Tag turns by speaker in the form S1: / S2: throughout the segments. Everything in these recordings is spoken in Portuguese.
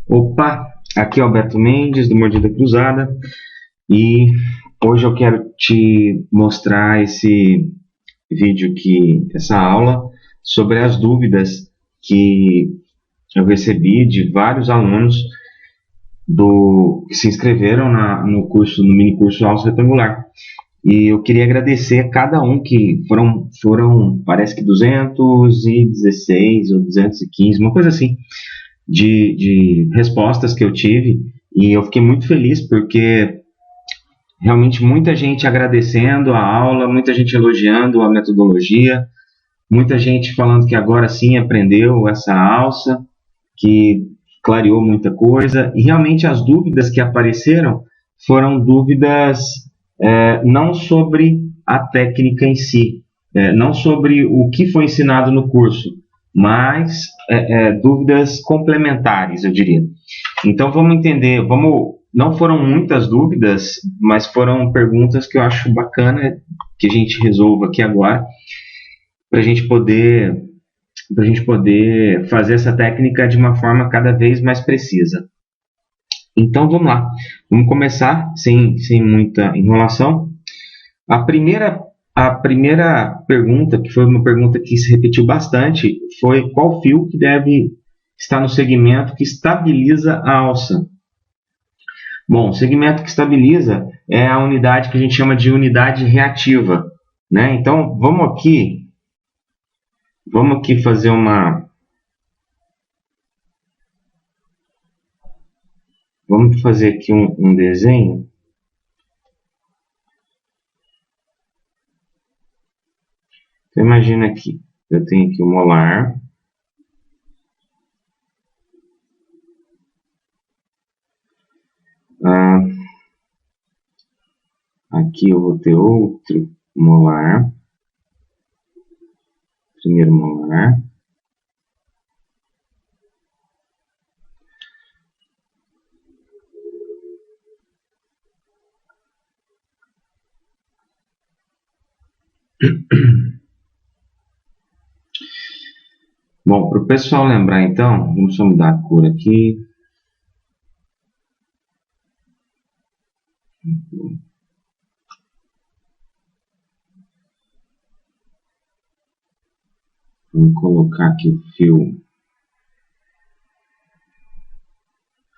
S1: Opa, aqui é o Alberto Mendes do Mordida Cruzada e hoje eu quero te mostrar esse vídeo essa aula sobre as dúvidas que eu recebi de vários alunos que se inscreveram no mini curso Alça Retangular. E eu queria agradecer a cada um que foram parece que 216 ou 215, uma coisa assim, de respostas que eu tive, e eu fiquei muito feliz porque realmente muita gente agradecendo a aula, muita gente elogiando a metodologia, muita gente falando que agora sim aprendeu essa alça, que clareou muita coisa, e realmente as dúvidas que apareceram foram dúvidas não sobre a técnica em si, não sobre o que foi ensinado no curso, mas dúvidas complementares, eu diria. Então vamos entender, não foram muitas dúvidas, mas foram perguntas que eu acho bacana que a gente resolva aqui agora, para a gente poder fazer essa técnica de uma forma cada vez mais precisa. Então vamos lá, vamos começar sem muita enrolação. A primeira pergunta, que foi uma pergunta que se repetiu bastante, foi qual fio que deve estar no segmento que estabiliza a alça. Bom, o segmento que estabiliza é a unidade que a gente chama de unidade reativa, né? Então vamos aqui fazer vamos fazer aqui um desenho. Então, imagina aqui, eu tenho aqui o molar. Aqui eu vou ter outro molar. Primeiro molar. Bom, para o pessoal lembrar então, vamos só mudar a cor aqui. Vamos colocar aqui o fio.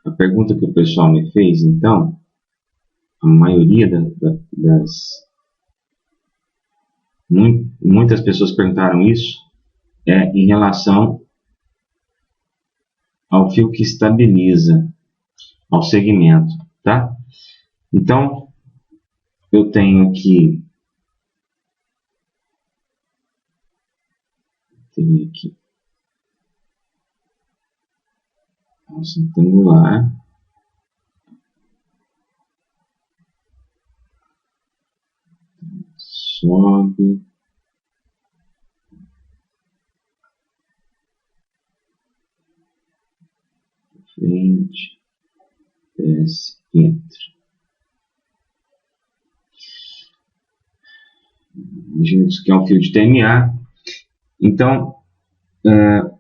S1: A pergunta que o pessoal me fez, então, a maioria muitas pessoas perguntaram isso, em relação ao fio que estabiliza, ao segmento, tá? Então, eu tenho aqui alça retangular, sobe, frente, desce, entra. Imagina isso que é um fio de TMA. Então,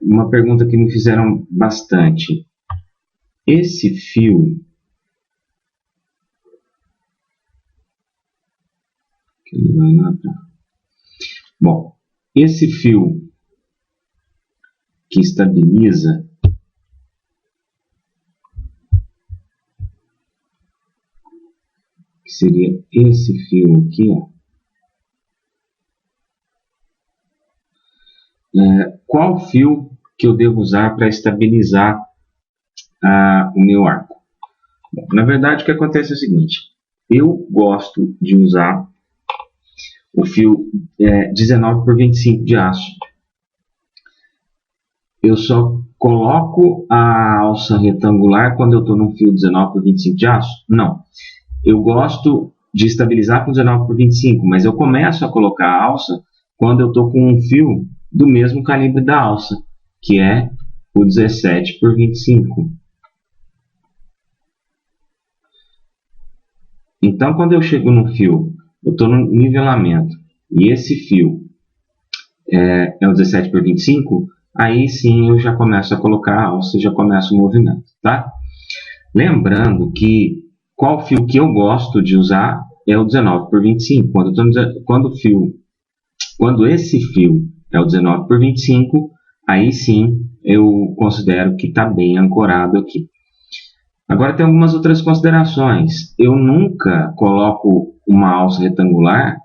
S1: uma pergunta que me fizeram bastante. Esse fio que ele vai lá pra... Bom, esse fio que estabiliza que seria esse fio aqui, ó. Qual fio que eu devo usar para estabilizar o meu arco? Bom, na verdade, o que acontece é o seguinte: eu gosto de usar o fio 19 por 25 de aço. Eu só coloco a alça retangular quando eu estou num fio 19 por 25 de aço? Não. Eu gosto de estabilizar com 19 por 25, mas eu começo a colocar a alça quando eu estou com um fio do mesmo calibre da alça, que é o 17 por 25. Então, quando eu chego no fio, eu estou no nivelamento, e esse fio é o 17 por 25, aí sim eu já começo a colocar a alça e já começo o movimento, tá? Lembrando que qual fio que eu gosto de usar é o 19 por 25. Quando esse fio é o 19 por 25, aí sim eu considero que está bem ancorado aqui. Agora tem algumas outras considerações. Eu nunca coloco uma alça retangular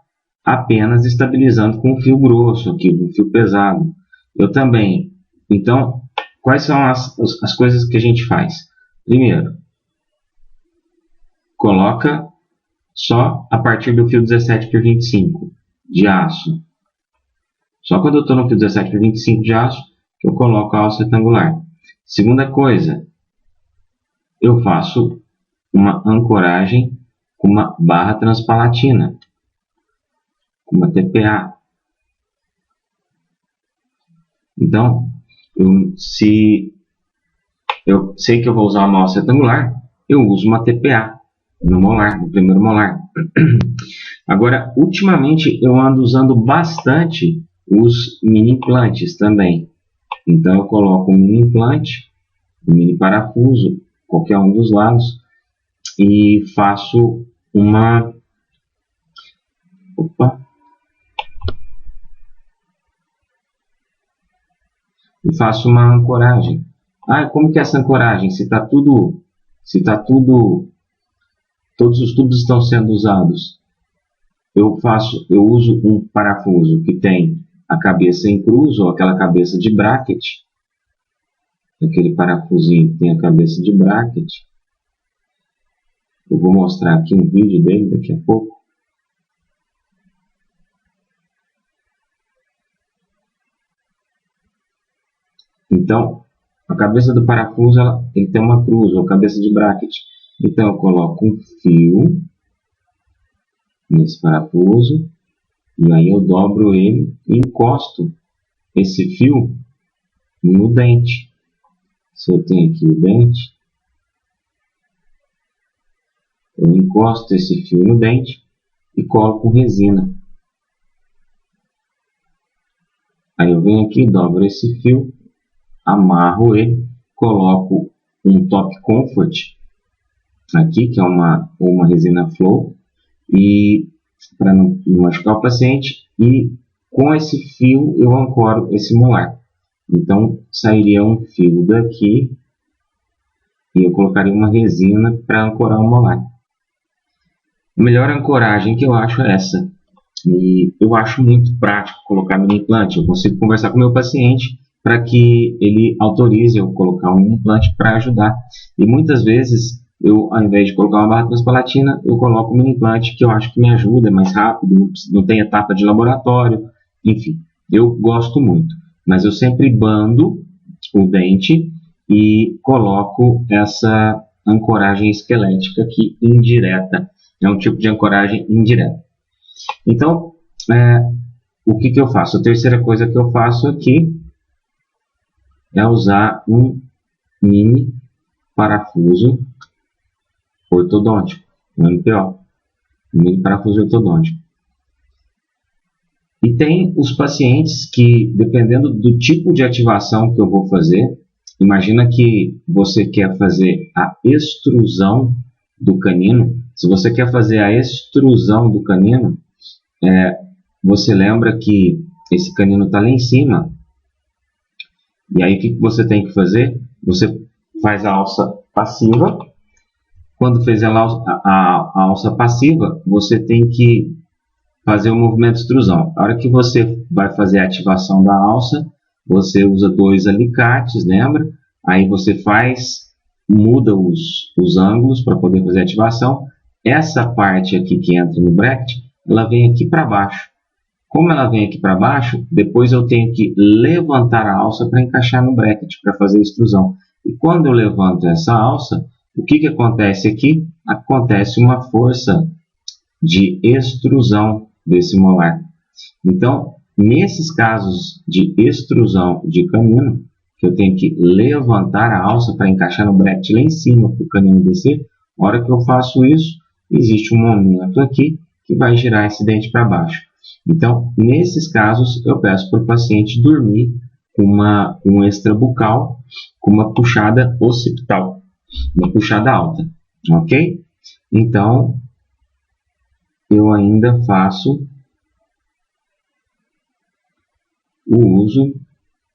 S1: apenas estabilizando com um fio grosso aqui, um fio pesado. Eu também. Então, quais são as coisas que a gente faz? Primeiro, coloca só a partir do fio 17 por 25 de aço. Só quando eu estou no fio 17 por 25 de aço que eu coloco a alça retangular. Segunda coisa, eu faço uma ancoragem com uma barra transpalatina, com uma TPA. Então, se eu sei que eu vou usar uma alça retangular, eu uso uma TPA no molar, no primeiro molar. Agora, ultimamente eu ando usando bastante os mini implantes também. Então eu coloco um mini implante, um mini parafuso, qualquer um dos lados, e faço uma... E faço uma ancoragem. Como que é essa ancoragem? Se está tudo... Todos os tubos estão sendo usados. Eu uso um parafuso que tem a cabeça em cruz, ou aquela cabeça de bracket. Aquele parafusinho que tem a cabeça de bracket. Eu vou mostrar aqui um vídeo dele daqui a pouco. Então, a cabeça do parafuso ele tem uma cruz, ou cabeça de bracket. Então, eu coloco um fio nesse parafuso, e aí eu dobro ele e encosto esse fio no dente. Se eu tenho aqui o dente, eu encosto esse fio no dente e colo com resina. Aí eu venho aqui, dobro esse fio, amarro ele, coloco um top comfort aqui, que é uma resina flow, e para não machucar o paciente, e com esse fio eu ancoro esse molar. Então sairia um fio daqui e eu colocaria uma resina para ancorar o molar. A melhor ancoragem que eu acho é essa. E eu acho muito prático colocar mini implante. Eu consigo conversar com o meu paciente para que ele autorize eu colocar um mini implante para ajudar. E muitas vezes, ao invés de colocar uma barra transpalatina, eu coloco um mini implante que eu acho que me ajuda, é mais rápido, não tem etapa de laboratório. Enfim, eu gosto muito. Mas eu sempre bando o dente e coloco essa ancoragem esquelética aqui indireta. É um tipo de ancoragem indireta. Então, o que eu faço? A terceira coisa que eu faço aqui é usar um mini parafuso ortodôntico, um MPO, um mini parafuso ortodôntico. E tem os pacientes que, dependendo do tipo de ativação que eu vou fazer, imagina que você quer fazer a extrusão do canino. Se você quer fazer a extrusão do canino, você lembra que esse canino está lá em cima, e aí o que você tem que fazer? Você faz a alça passiva. Quando fez a alça passiva, você tem que fazer o movimento de extrusão. A hora que você vai fazer a ativação da alça, você usa 2 alicates, lembra? Aí você muda os ângulos para poder fazer a ativação. Essa parte aqui que entra no bracket, ela vem aqui para baixo. Como ela vem aqui para baixo, depois eu tenho que levantar a alça para encaixar no bracket, para fazer a extrusão. E quando eu levanto essa alça, o que acontece aqui? Acontece uma força de extrusão desse molar. Então, nesses casos de extrusão de canino, que eu tenho que levantar a alça para encaixar no bracket lá em cima para o canino descer, na hora que eu faço isso, existe um momento aqui que vai girar esse dente para baixo. Então, nesses casos, eu peço para o paciente dormir um extrabucal com uma puxada occipital, uma puxada alta, ok? Então, eu ainda faço o uso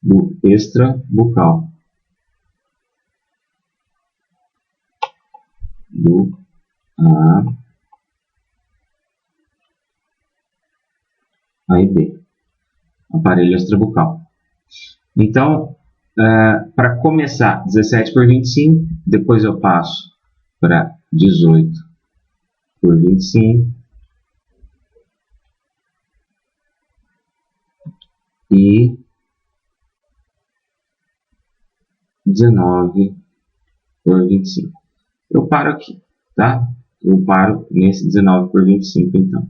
S1: do extrabucal, do A e B, aparelho extrabucal. Então, para começar 17 por 25, depois eu passo para 18 por 25 e 19 por 25. Eu paro aqui, tá? Eu paro nesse 19 por 25, então.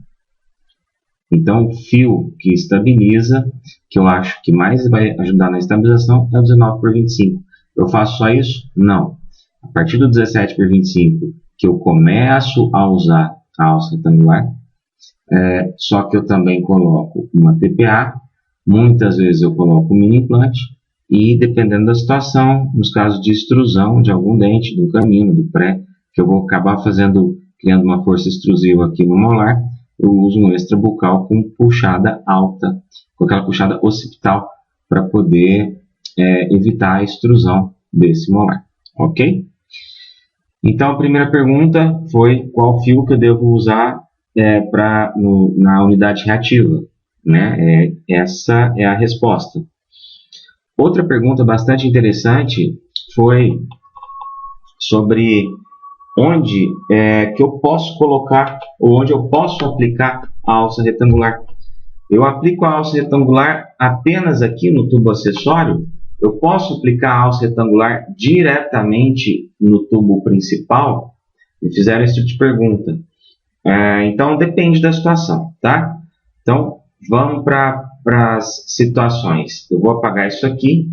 S1: Então, o fio que estabiliza, que eu acho que mais vai ajudar na estabilização, é o 19 por 25. Eu faço só isso? Não. A partir do 17 por 25, que eu começo a usar a alça retangular, só que eu também coloco uma TPA, muitas vezes eu coloco um mini implante, e dependendo da situação, nos casos de extrusão de algum dente, do canino, do pré, que eu vou acabar criando uma força extrusiva aqui no molar, eu uso um extrabucal com puxada alta, com aquela puxada occipital, para poder evitar a extrusão desse molar, ok? Então, a primeira pergunta foi qual fio que eu devo usar na unidade reativa, né? Essa é a resposta. Outra pergunta bastante interessante foi sobre onde que eu posso colocar, ou onde eu posso aplicar a alça retangular. Eu aplico a alça retangular apenas aqui no tubo acessório? Eu posso aplicar a alça retangular diretamente no tubo principal? Me fizeram esse tipo de pergunta. Então, depende da situação, tá? Então, vamos para as situações. Eu vou apagar isso aqui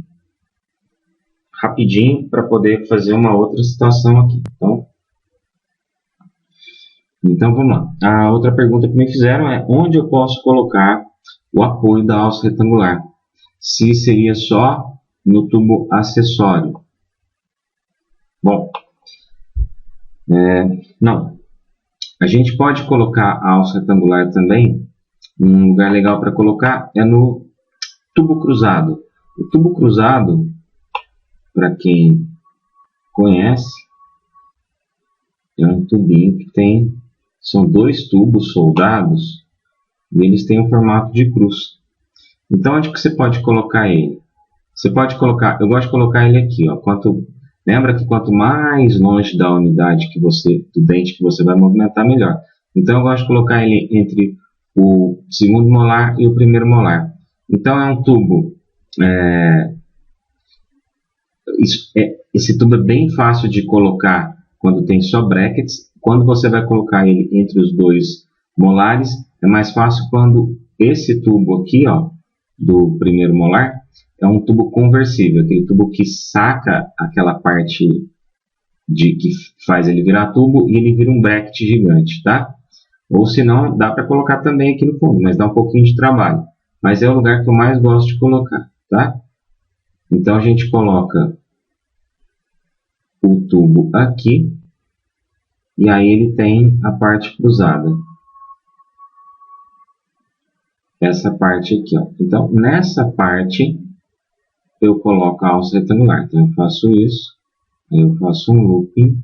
S1: rapidinho para poder fazer uma outra situação aqui. Então, vamos lá. A outra pergunta que me fizeram é onde eu posso colocar o apoio da alça retangular? Se seria só no tubo acessório. Bom, não. A gente pode colocar a alça retangular também. Um lugar legal para colocar é no tubo cruzado. O tubo cruzado, para quem conhece, é um tubinho que são dois tubos soldados e eles têm o formato de cruz. Então, onde que você pode colocar ele? Você pode colocar, eu gosto de colocar ele aqui, ó. Lembra que quanto mais longe da unidade do dente que você vai movimentar, melhor. Então, eu gosto de colocar ele entre o segundo molar e o primeiro molar. Então, é um tubo. Esse tubo é bem fácil de colocar quando tem só brackets. Quando você vai colocar ele entre os dois molares, é mais fácil quando esse tubo aqui, ó, do primeiro molar, é um tubo conversível, aquele tubo que saca aquela parte que faz ele virar tubo e ele vira um bracket gigante, tá? Ou se não, dá para colocar também aqui no fundo, mas dá um pouquinho de trabalho. Mas é o lugar que eu mais gosto de colocar, tá? Então a gente coloca o tubo aqui e aí ele tem a parte cruzada. Essa parte aqui, ó. Então, nessa parte eu coloco a alça retangular. Então, eu faço isso, aí eu faço um looping,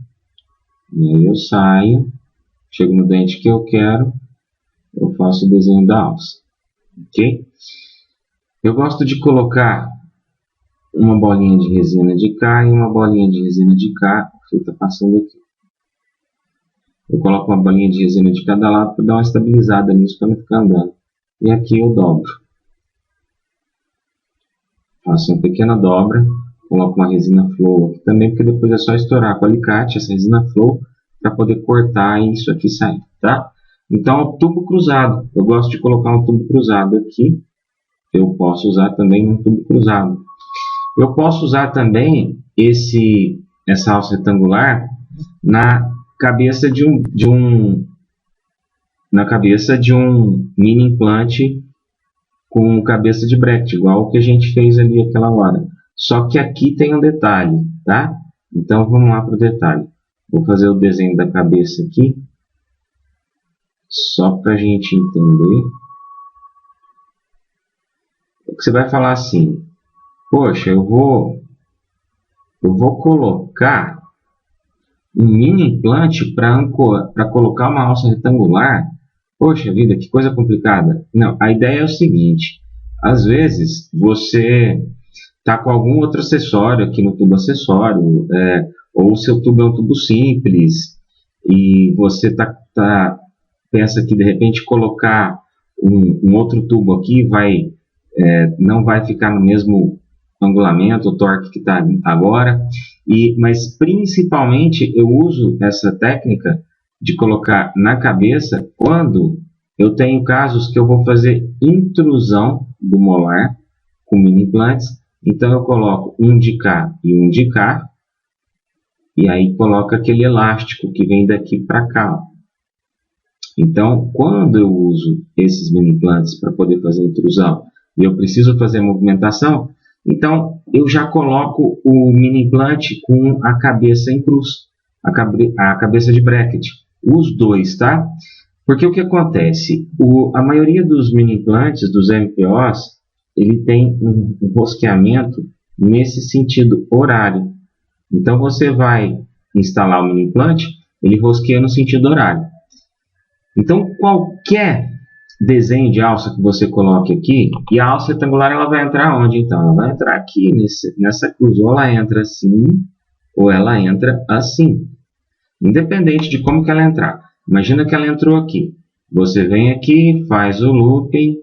S1: e aí eu saio, chego no dente que eu quero, eu faço o desenho da alça, ok? Eu gosto de colocar uma bolinha de resina de cá e uma bolinha de resina de cá, o fio está passando aqui. Eu coloco uma bolinha de resina de cada lado para dar uma estabilizada nisso, para não ficar andando. E aqui eu dobro. Faço uma pequena dobra, coloco uma resina flow aqui também, porque depois é só estourar com o alicate essa resina flow para poder cortar e isso aqui sair, tá? Então, tubo cruzado. Eu gosto de colocar um tubo cruzado aqui. Eu posso usar também um tubo cruzado. Eu posso usar também essa alça retangular na cabeça de um mini implante com cabeça de bracket, igual o que a gente fez ali aquela hora. Só que aqui tem um detalhe, tá? Então vamos lá para o detalhe. Vou fazer o desenho da cabeça aqui, só para a gente entender. Você vai falar assim, poxa, eu vou colocar um mini implante para colocar uma alça retangular. Poxa vida, que coisa complicada. Não, a ideia é o seguinte, às vezes você está com algum outro acessório aqui no tubo acessório, ou o seu tubo é um tubo simples, e você pensa que de repente colocar um outro tubo aqui não vai ficar no mesmo angulamento, o torque que está agora, mas principalmente eu uso essa técnica de colocar na cabeça quando eu tenho casos que eu vou fazer intrusão do molar com mini implantes. Então eu coloco um de cá e um de cá, e aí coloco aquele elástico que vem daqui para cá. Ó. Então, quando eu uso esses mini implantes para poder fazer intrusão e eu preciso fazer movimentação, então eu já coloco o mini implante com a cabeça em cruz, a cabeça de bracket, os dois, tá? Porque o que acontece? A maioria dos mini implantes, dos MPOs, ele tem um rosqueamento nesse sentido horário. Então você vai instalar o mini implante, ele rosqueia no sentido horário. Então qualquer desenho de alça que você coloque aqui, e a alça retangular ela vai entrar onde então? Ela vai entrar aqui nessa cruz, ou ela entra assim, ou ela entra assim. Independente de como que ela entrar. Imagina que ela entrou aqui. Você vem aqui, faz o looping.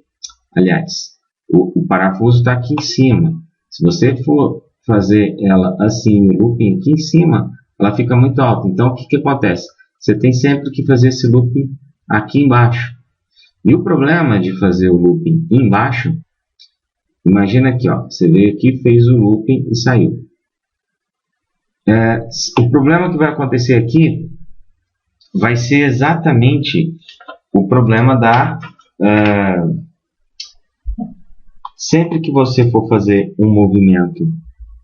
S1: Aliás, o parafuso está aqui em cima. Se você for fazer ela assim, o looping aqui em cima, ela fica muito alta. Então, o que acontece? Você tem sempre que fazer esse looping aqui embaixo. E o problema de fazer o looping embaixo, imagina aqui, ó, você veio aqui, fez o looping e saiu. O problema que vai acontecer aqui vai ser exatamente o problema sempre que você for fazer um movimento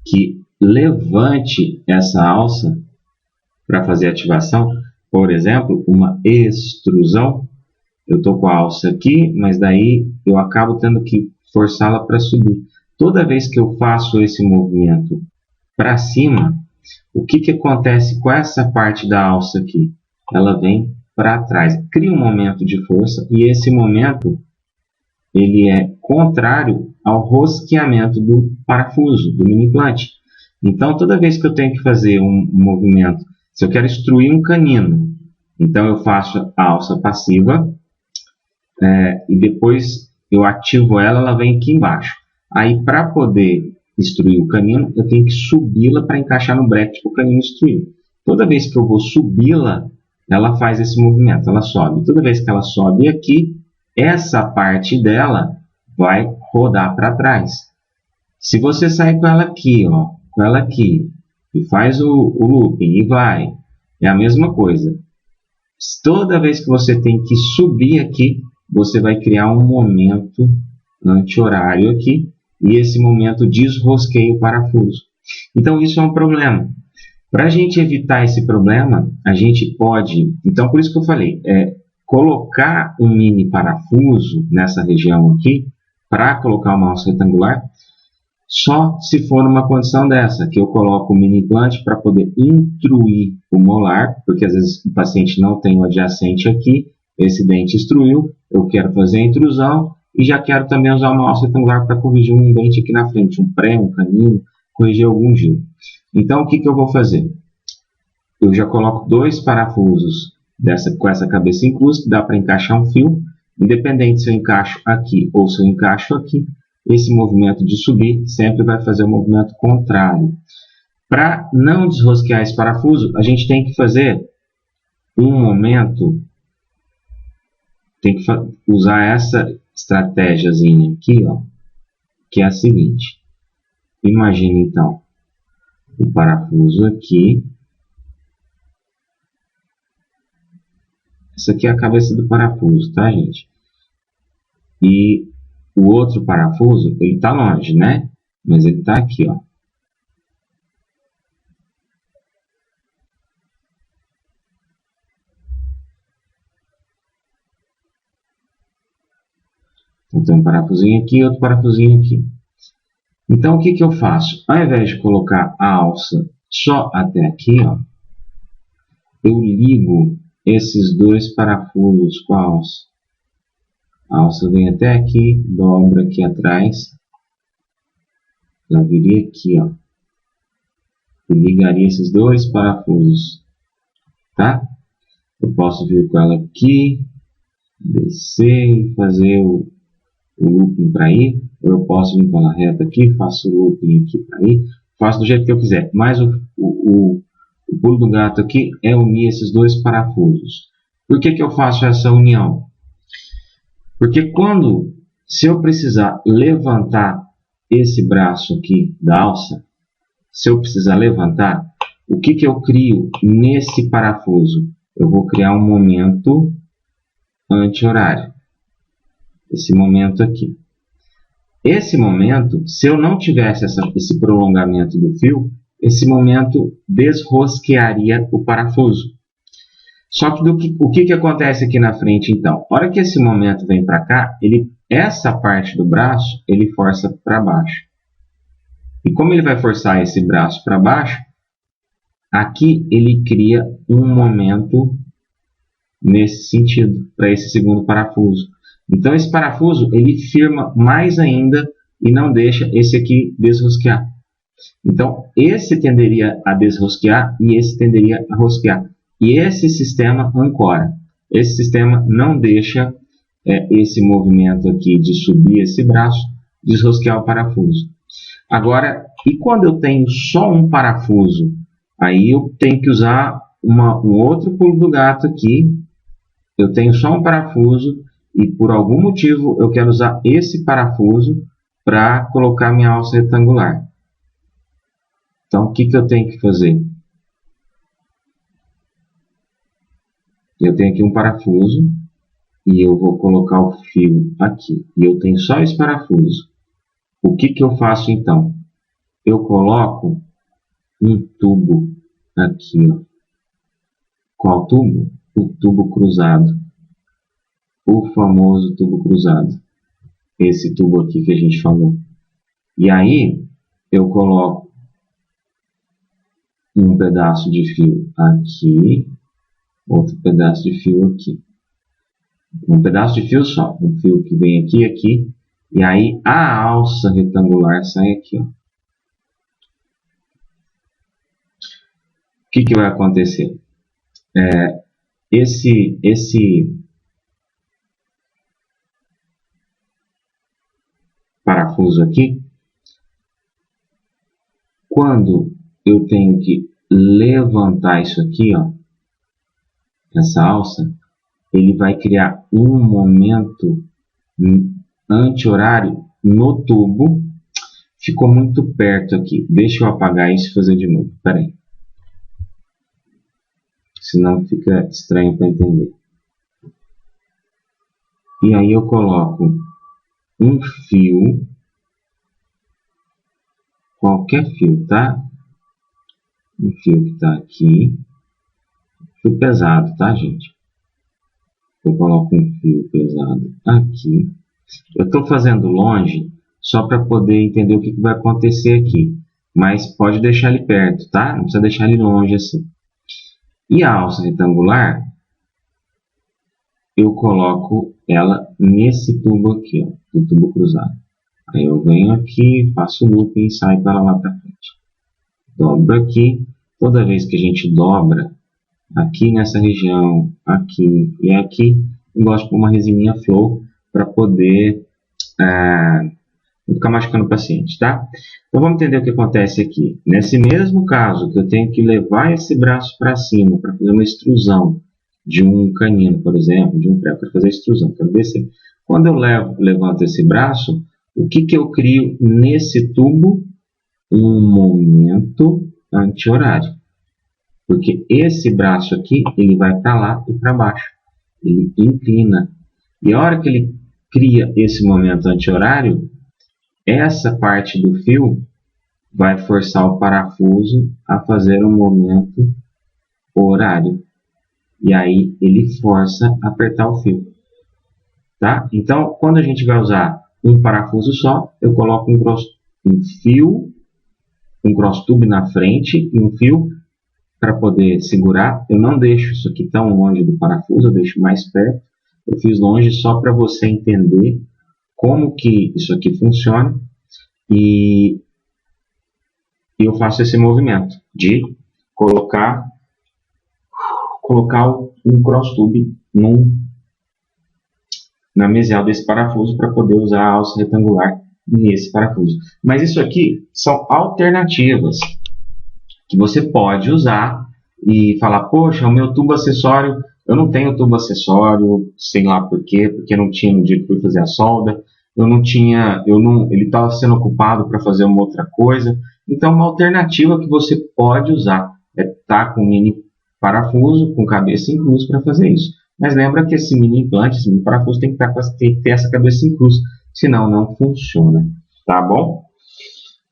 S1: que levante essa alça para fazer ativação, por exemplo, uma extrusão, eu estou com a alça aqui, mas daí eu acabo tendo que forçá-la para subir. Toda vez que eu faço esse movimento para cima, o que acontece com essa parte da alça aqui? Ela vem para trás, cria um momento de força, e esse momento ele é contrário ao rosqueamento do parafuso, do mini implante. Então, toda vez que eu tenho que fazer um movimento, se eu quero instruir um canino, então eu faço a alça passiva, e depois eu ativo ela, ela vem aqui embaixo. Aí, para poder instruir o canino, eu tenho que subi-la para encaixar no bracket para o canino instruir. Toda vez que eu vou subi-la, ela faz esse movimento, ela sobe. Toda vez que ela sobe aqui, essa parte dela vai rodar para trás. Se você sair com ela aqui, ó, com ela aqui, e faz o looping e vai, é a mesma coisa. Toda vez que você tem que subir aqui, você vai criar um momento anti-horário aqui, e esse momento desrosqueia o parafuso. Então isso é um problema. Para a gente evitar esse problema, a gente pode... Então por isso que eu falei, colocar um mini parafuso nessa região aqui, para colocar uma alça retangular, só se for numa condição dessa, que eu coloco o mini implante para poder intruir o molar, porque às vezes o paciente não tem o adjacente aqui, esse dente extruiu, eu quero fazer a intrusão e já quero também usar uma alça retangular para corrigir um dente aqui na frente, um pré, um canino, corrigir algum giro. Então o que eu vou fazer? Eu já coloco dois parafusos com essa cabeça em cruz, que dá para encaixar um fio, independente se eu encaixo aqui ou se eu encaixo aqui, esse movimento de subir sempre vai fazer o movimento contrário. Para não desrosquear esse parafuso, a gente tem que fazer um momento, tem que usar essa estratégiazinha aqui, ó, que é a seguinte. Imagine então o parafuso aqui. Essa aqui é a cabeça do parafuso, tá, gente? E o outro parafuso, ele está longe, né? Mas ele está aqui, ó. Então tem um parafusinho aqui e outro parafusinho aqui. Então o que eu faço? Ao invés de colocar a alça só até aqui, ó, eu ligo esses dois parafusos com a alça. A alça vem até aqui, dobra aqui atrás, ela viria aqui, ó, e ligaria esses dois parafusos, tá? Eu posso vir com ela aqui, descer e fazer o looping para ir, ou eu posso vir com ela reta aqui, faço o looping aqui para ir, faço do jeito que eu quiser, mas o pulo do gato aqui é unir esses dois parafusos. Por que eu faço essa união? Porque se eu precisar levantar esse braço aqui da alça, se eu precisar levantar, o que eu crio nesse parafuso? Eu vou criar um momento anti-horário. Esse momento aqui. Esse momento, se eu não tivesse esse prolongamento do fio, esse momento desrosquearia o parafuso. Só que o que acontece aqui na frente, então? A hora que esse momento vem para cá, essa parte do braço, ele força para baixo. E como ele vai forçar esse braço para baixo, aqui ele cria um momento nesse sentido, para esse segundo parafuso. Então esse parafuso, ele firma mais ainda e não deixa esse aqui desrosquear. Então esse tenderia a desrosquear e esse tenderia a rosquear. E esse sistema ancora. Esse sistema não deixa esse movimento aqui de subir esse braço desrosquear o parafuso. Agora, e quando eu tenho só um parafuso? Aí eu tenho que usar um outro pulo do gato aqui. Eu tenho só um parafuso e por algum motivo eu quero usar esse parafuso para colocar minha alça retangular. Então, o que eu tenho que fazer? Eu tenho aqui um parafuso e eu vou colocar o fio aqui. E eu tenho só esse parafuso. O que eu faço então? Eu coloco um tubo aqui, ó. Qual tubo? O tubo cruzado. O famoso tubo cruzado. Esse tubo aqui que a gente falou. E aí, eu coloco um pedaço de fio aqui, outro pedaço de fio aqui. Um pedaço de fio só. Um fio que vem aqui e aqui. E aí, a alça retangular sai aqui, ó. O que vai acontecer? Esse parafuso aqui, quando eu tenho que levantar isso aqui, ó, essa alça, ele vai criar um momento anti-horário no tubo. Ficou muito perto aqui. Deixa eu apagar isso e fazer de novo. Espera aí. Senão fica estranho para entender. E aí eu coloco um fio, qualquer fio, tá? Um fio que está aqui, fio pesado, tá, gente? Eu coloco um fio pesado aqui. Eu estou fazendo longe só para poder entender o que vai acontecer aqui, mas pode deixar ele perto, tá? Não precisa deixar ele longe assim. E a alça retangular, eu coloco ela nesse tubo aqui, ó, do tubo cruzado. Aí eu venho aqui, faço o looping e saio para lá para frente. Dobro aqui. Toda vez que a gente dobra, aqui nessa região, aqui e aqui, eu gosto de pôr uma resininha flow para poder não ficar machucando o paciente, tá? Então vamos entender o que acontece aqui. Nesse mesmo caso, que eu tenho que levar esse braço para cima para fazer uma extrusão de um canino, por exemplo, de um pré, para fazer a extrusão, quero descer. Quando eu levanto esse braço, o que eu crio nesse tubo? Um momento anti-horário. Porque esse braço aqui, ele vai para lá e para baixo. Ele inclina. E a hora que ele cria esse momento anti-horário, essa parte do fio vai forçar o parafuso a fazer um momento horário. E aí ele força a apertar o fio. Tá? Então, quando a gente vai usar um parafuso só, eu coloco um fio, um cross tube na frente e um fio para poder segurar. Eu não deixo isso aqui tão longe do parafuso, eu deixo mais perto. Eu fiz longe só para você entender como que isso aqui funciona. E eu faço esse movimento de colocar um cross tube na mesial desse parafuso para poder usar a alça retangular nesse parafuso. Mas isso aqui são alternativas que você pode usar e falar, poxa, o meu tubo acessório, eu não tenho tubo acessório, sei lá por quê, porque não tinha no dia que fui fazer a solda, ele estava sendo ocupado para fazer uma outra coisa. Então, uma alternativa que você pode usar é estar com um mini parafuso, com cabeça em cruz para fazer isso. Mas lembra que esse mini implante, esse mini parafuso tem que ter essa cabeça em cruz, senão não funciona, tá bom?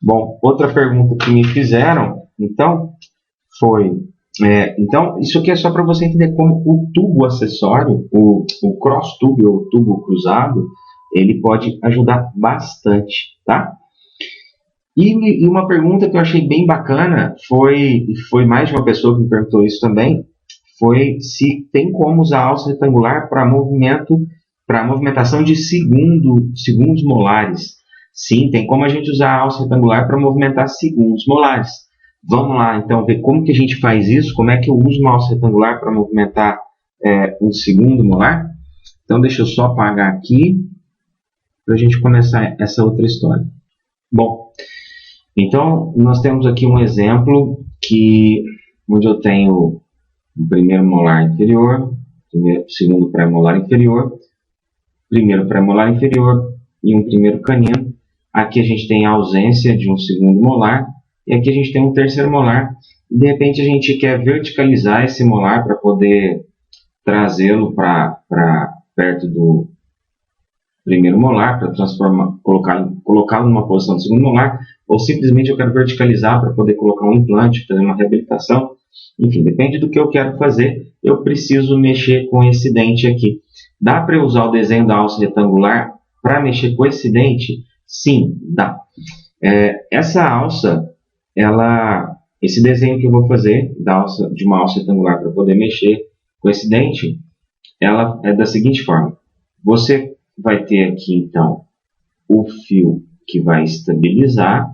S1: Bom, outra pergunta que me fizeram, então, foi... então, isso aqui é só para você entender como o tubo acessório, o cross tube ou tubo cruzado, ele pode ajudar bastante, tá? E uma pergunta que eu achei bem bacana, foi mais de uma pessoa que me perguntou isso também, foi se tem como usar a alça retangular para movimentação de segundos molares. Sim, tem como a gente usar a alça retangular para movimentar segundos molares. Vamos lá, então, ver como que a gente faz isso, como é que eu uso uma alça retangular para movimentar um segundo molar. Então, deixa eu só apagar aqui, para a gente começar essa outra história. Bom, então, nós temos aqui um exemplo onde eu tenho o primeiro molar inferior, segundo pré-molar inferior, primeiro pré-molar inferior e um primeiro canino. Aqui a gente tem a ausência de um segundo molar e aqui a gente tem um terceiro molar. De repente a gente quer verticalizar esse molar para poder trazê-lo para perto do primeiro molar, para colocá-lo numa posição do segundo molar, ou simplesmente eu quero verticalizar para poder colocar um implante, fazer uma reabilitação. Enfim, depende do que eu quero fazer, eu preciso mexer com esse dente aqui. Dá para eu usar o desenho da alça retangular para mexer com esse dente? Sim, dá. Essa alça, esse desenho que eu vou fazer de uma alça retangular para poder mexer com esse dente, ela é da seguinte forma. Você vai ter aqui, então, o fio que vai estabilizar.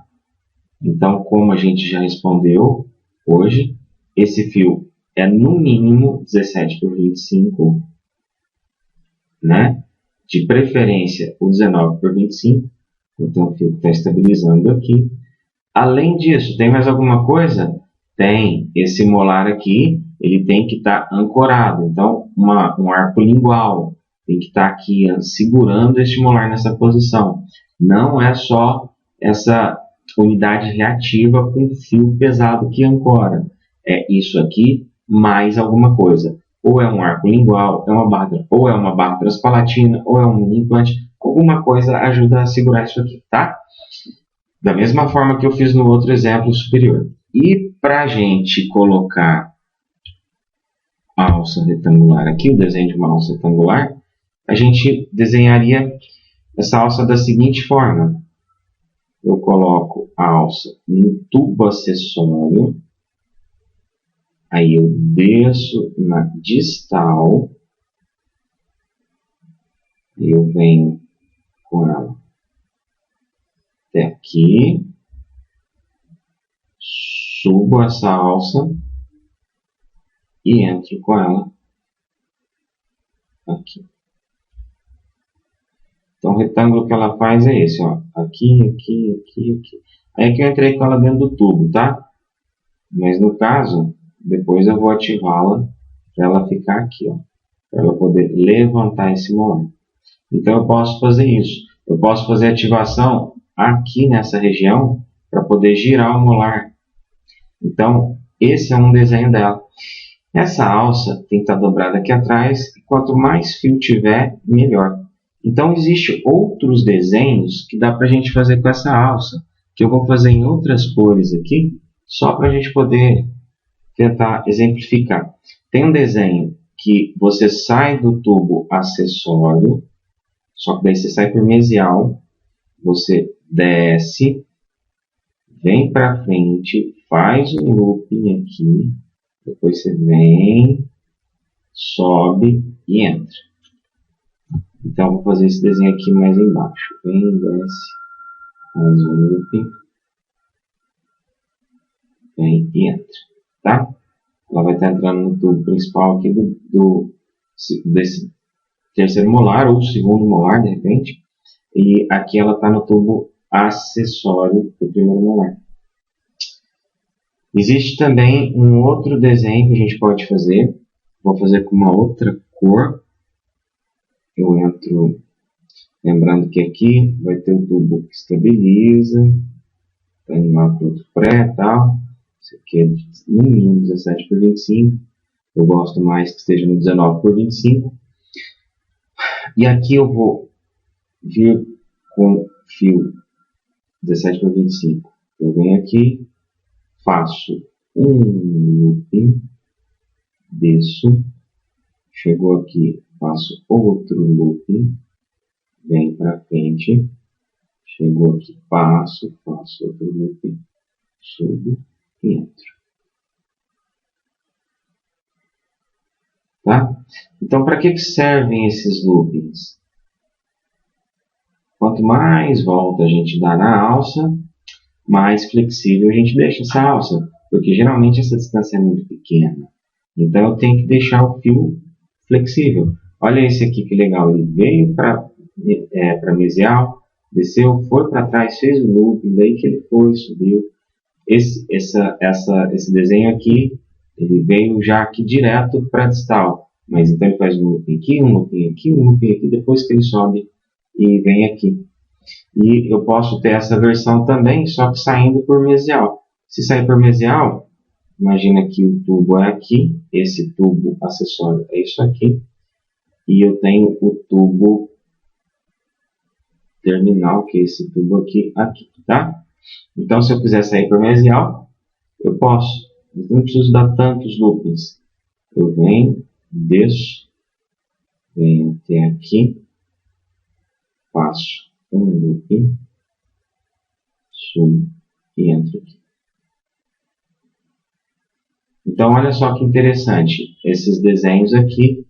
S1: Então, como a gente já respondeu hoje, esse fio é no mínimo 17 por 25, né? De preferência o 19 por 25. Então, o fio que está estabilizando aqui. Além disso, tem mais alguma coisa? Tem. Esse molar aqui, ele tem que estar ancorado. Então, um arco lingual tem que estar aqui segurando este molar nessa posição. Não é só essa unidade reativa com fio pesado que ancora. É isso aqui mais alguma coisa. Ou é um arco lingual, ou é uma barra transpalatina, ou é um mini implante. Alguma coisa ajuda a segurar isso aqui, tá? Da mesma forma que eu fiz no outro exemplo superior. E para a gente colocar a alça retangular aqui, o desenho de uma alça retangular, a gente desenharia essa alça da seguinte forma. Eu coloco a alça no tubo acessório, aí eu desço na distal, eu venho com ela até aqui, subo essa alça e entro com ela aqui. Então, o retângulo que ela faz é esse, ó. Aqui, aqui, aqui, aqui. Aí que eu entrei com ela dentro do tubo, tá? Mas no caso, depois eu vou ativá-la para ela ficar aqui, ó. Para ela poder levantar esse molar. Então, eu posso fazer isso. Eu posso fazer ativação aqui nessa região para poder girar o molar. Então, esse é um desenho dela. Essa alça tem que estar dobrada aqui atrás. E quanto mais fio tiver, melhor. Então, existem outros desenhos que dá para a gente fazer com essa alça, que eu vou fazer em outras cores aqui, só para a gente poder tentar exemplificar. Tem um desenho que você sai do tubo acessório, só que daí você sai por mesial, você desce, vem para frente, faz um looping aqui, depois você vem, sobe e entra. Então, vou fazer esse desenho aqui mais embaixo. Vem, desce, faz um looping, vem e entra. Tá? Ela vai estar entrando no tubo principal aqui desse terceiro molar ou segundo molar, de repente. E aqui ela está no tubo acessório do primeiro molar. Existe também um outro desenho que a gente pode fazer. Vou fazer com uma outra cor. Eu entro, lembrando que aqui vai ter o tubo que estabiliza, vai animar para outro pré e tal. Esse aqui é no mínimo 17 por 25. Eu gosto mais que esteja no 19 por 25. E aqui eu vou vir com fio 17 por 25. Eu venho aqui, faço um looping, desço, chegou aqui, faço outro looping, vem para frente, chegou aqui, faço outro looping, subo e entro. Tá? Então, para que servem esses loopings? Quanto mais volta a gente dá na alça, mais flexível a gente deixa essa alça, porque geralmente essa distância é muito pequena. Então, eu tenho que deixar o fio flexível. Olha esse aqui que legal, ele veio para mesial, desceu, foi para trás, fez o looping, daí que ele foi, subiu. Esse desenho aqui, ele veio já aqui direto para distal, mas então ele faz um looping aqui, um looping aqui, um looping aqui, depois que ele sobe e vem aqui. E eu posso ter essa versão também, só que saindo por mesial. Se sair por mesial, imagina que o tubo é aqui, esse tubo acessório é isso aqui, e eu tenho o tubo terminal, que é esse tubo aqui, tá? Então, se eu quiser sair por mesial, eu posso. Eu não preciso dar tantos loopings. Eu venho, desço, venho até aqui, faço um looping, subo e entro aqui. Então, olha só que interessante. Esses desenhos aqui,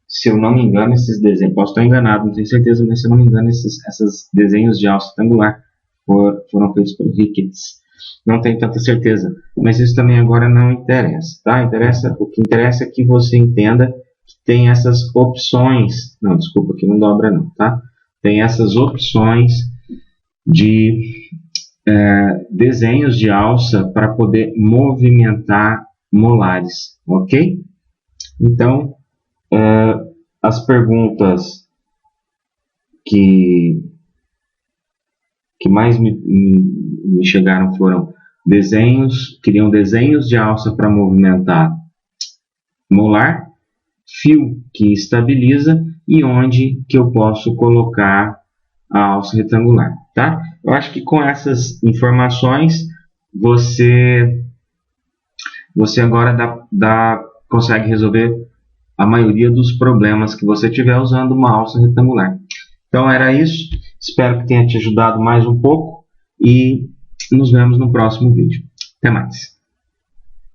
S1: se eu não me engano, esses desenhos, posso estar enganado, não tenho certeza, mas se eu não me engano, esses desenhos de alça retangular foram feitos pelo Ricketts. Não tenho tanta certeza, mas isso também agora não interessa, tá? O que interessa é que você entenda que tem essas opções. Não, desculpa, aqui não dobra não, tá? Tem essas opções de desenhos de alça para poder movimentar molares, ok? Então, as perguntas que mais me chegaram foram queriam desenhos de alça para movimentar molar, fio que estabiliza e onde que eu posso colocar a alça retangular, tá? Eu acho que com essas informações você agora consegue resolver a maioria dos problemas que você tiver usando uma alça retangular. Então era isso, espero que tenha te ajudado mais um pouco e nos vemos no próximo vídeo. Até mais!